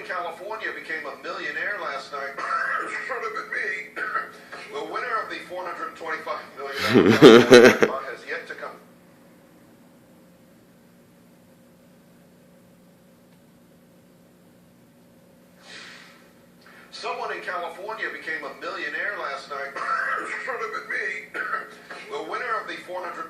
California became a millionaire last night. Should have been me. The winner of the $425 million has yet to come. Someone in California became a millionaire last night. Should have been me. The winner of the $400